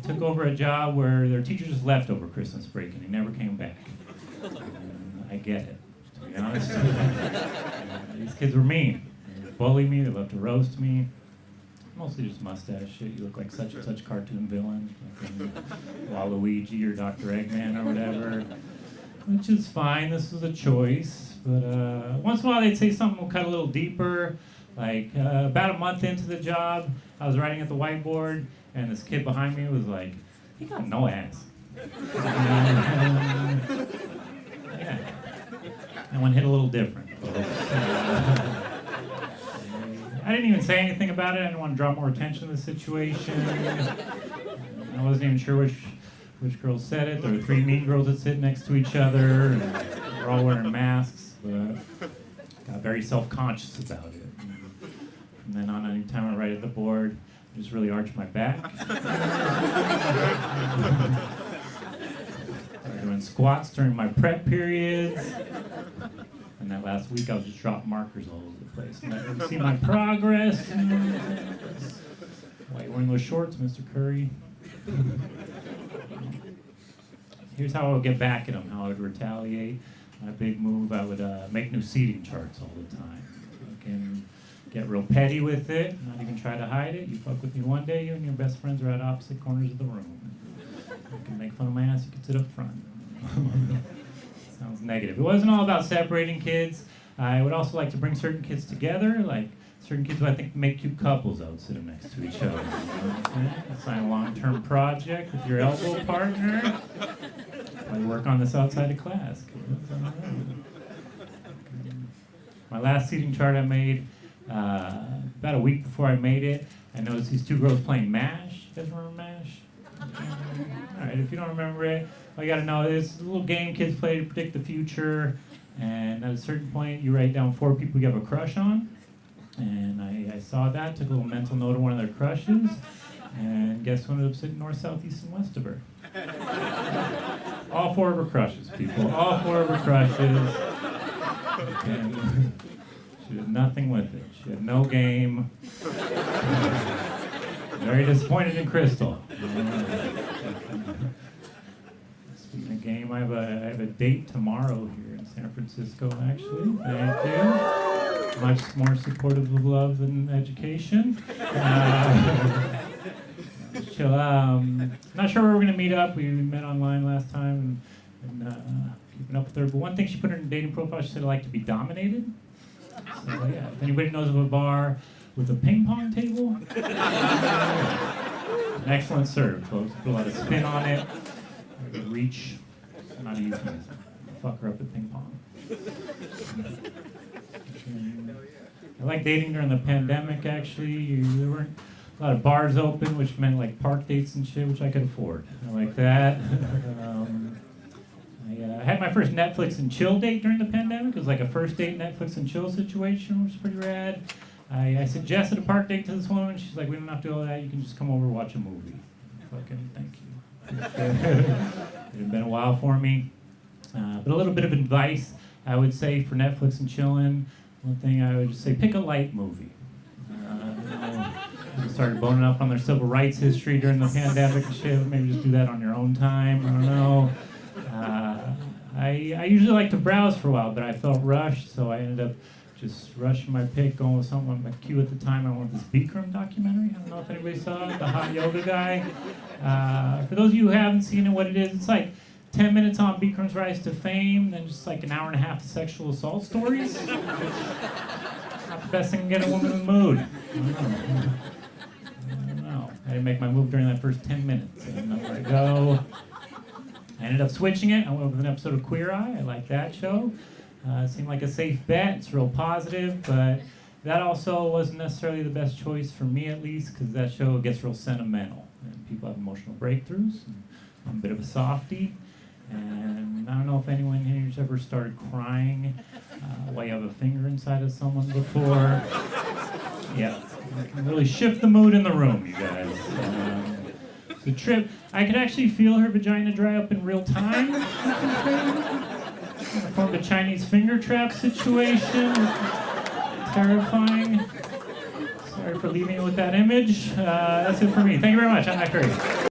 took over a job where their teacher just left over Christmas break and he never came back. And I get it, to be honest. These kids were mean. They would bully me, they loved to roast me. Mostly just mustache shit. You look like such and such cartoon villain, like in Waluigi or Dr. Eggman or whatever. Which is fine, this was a choice. But once in a while they'd say something will cut a little deeper. Like about a month into the job, I was writing at the whiteboard, and this kid behind me was like, "He got no ass." Yeah. That one hit a little different. I didn't even say anything about it. I didn't want to draw more attention to the situation. I wasn't even sure which girl said it. There were 3 mean girls that sit next to each other, and they're all wearing masks, but got very self-conscious about it. And then on any time I write at the board, I just really arch my back. Started doing squats during my prep periods. And that last week I was just dropping markers all over the place. And I didn't see my progress. Why are you wearing those shorts, Mr. Curry? Here's how I would get back at him, how I would retaliate. My big move, I would make new seating charts all the time. I can get real petty with it, not even try to hide it. You fuck with me one day, you and your best friends are at opposite corners of the room. You can make fun of my ass, you can sit up front. Sounds negative. It wasn't all about separating kids. I would also like to bring certain kids together, like certain kids who I think make cute couples. I would sit them next to each other. Sign a long-term project with your elbow partner. I work on this outside of class. My last seating chart I made, about a week before I made it, I noticed these 2 girls playing MASH. You guys remember MASH? Alright, if you don't remember it, all you gotta know is a little game kids play to predict the future, and at a certain point you write down 4 people you have a crush on, and I saw that, took a little mental note of one of their crushes, and guess who ended up sitting north, south, east, and west of her? All 4 of her crushes, people. All 4 of her crushes. And she did nothing with it. She had no game. Very disappointed in Crystal. Speaking of game, I have a date tomorrow here in San Francisco, actually. Thank you. Much more supportive of love than education. Chill. Not sure where we're going to meet up. We met online last time and keeping up with her. But one thing she put in her dating profile, she said, "I like to be dominated." So, yeah, if anybody knows of a bar with a ping pong table, an excellent serve, folks. Put a lot of spin on it. Reach, not a euphemism. Fuck her up at ping pong. I like dating during the pandemic, actually. There weren't a lot of bars open, which meant like park dates and shit, which I could afford. I like that. I had my first Netflix and chill date during the pandemic. It was like a first date Netflix and chill situation, which was pretty rad. I suggested a park date to this woman. She's like, "We don't have to do all that. You can just come over and watch a movie." Fucking thank you. It had been a while for me. But a little bit of advice, I would say, for Netflix and chilling. One thing I would just say, pick a light movie. People started boning up on their civil rights history during the pandemic and shit. Maybe just do that on your own time. I don't know. I usually like to browse for a while, but I felt rushed, so I ended up just rushing my pick, going with something on my queue at the time. I wanted this Bikram documentary. I don't know if anybody saw it, the hot yoga guy. For those of you who haven't seen it, what it is, it's like 10 minutes on Bikram's rise to fame, then just like an hour and a half of sexual assault stories. Not the best thing to get a woman in the mood. I don't know. I didn't make my move during that first 10 minutes. I didn't know where to go. I ended up switching it. I went with an episode of Queer Eye. I like that show. It seemed like a safe bet. It's real positive, but that also wasn't necessarily the best choice for me, at least, because that show gets real sentimental. And people have emotional breakthroughs. And I'm a bit of a softie. And I don't know if anyone here's ever started crying while you have a finger inside of someone before. Yeah, it can really shift the mood in the room, you guys. The trip, I could actually feel her vagina dry up in real time. I formed a Chinese finger trap situation. Terrifying. Sorry for leaving you with that image. That's it for me. Thank you very much. I'm Matt Curry.